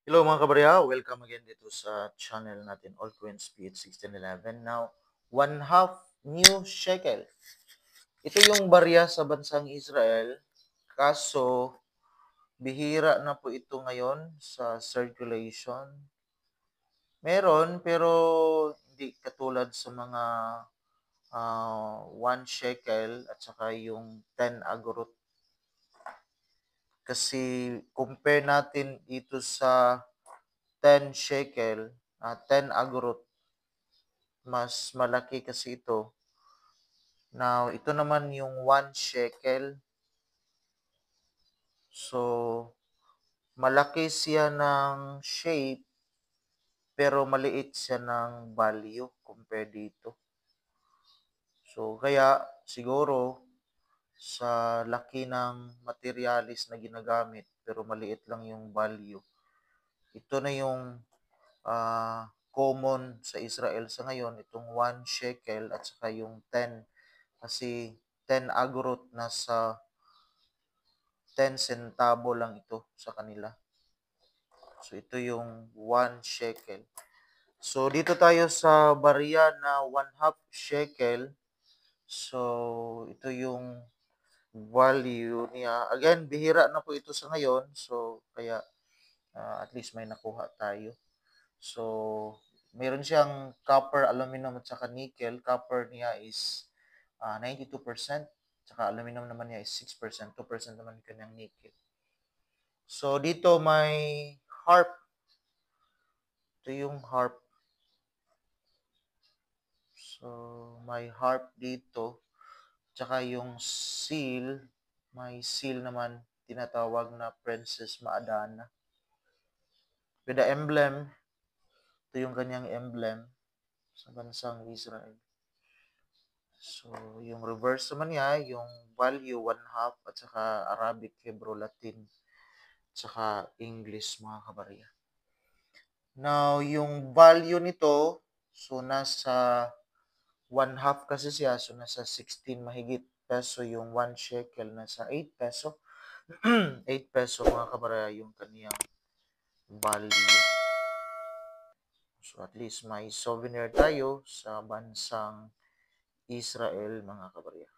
Hello mga kabarya, welcome again dito sa channel natin, All Coins PH 1611. Now, 1/2 new shekel. Ito yung barya sa bansang Israel, kaso bihira na po ito ngayon sa circulation. Meron, pero hindi katulad sa mga 1 shekel at saka yung 10 agorot. Kasi compare natin dito sa 10 shekel, 10 agorot, mas malaki kasi ito. Now, ito naman yung 1 shekel. So, malaki siya ng shape, pero maliit siya ng value compare dito. So, kaya siguro sa laki ng materialis na ginagamit, pero maliit lang yung value. Ito na yung common sa Israel sa ngayon, itong 1 shekel at saka yung 10. Kasi 10 agorot nasa 10 centavo lang ito sa kanila. So, ito yung 1 shekel. So, dito tayo sa barya na 1/2 shekel. So, ito yung value niya. Again, bihira na po ito sa ngayon. So, kaya at least may nakuha tayo. So, meron siyang copper, aluminum at saka nickel. Copper niya is 92%. Saka aluminum naman niya is 6%. 2% naman kanyang nickel. So, dito may harp. Ito yung harp. So, may harp dito. Tsaka yung seal, may seal naman tinatawag na Princess Maadana. With the emblem, ito yung kanyang emblem sa bansang Israel. So, yung reverse naman niya, yung value, 1/2, at saka Arabic, Hebrew, Latin, at saka English, mga kabarya. Now, yung value nito, so nasa 1/2 kasi siya, so nasa 16 mahigit peso yung 1 shekel, nasa 8 peso. 8 peso mga kabarya yung kaniyang value. So at least may souvenir tayo sa bansang Israel mga kabarya.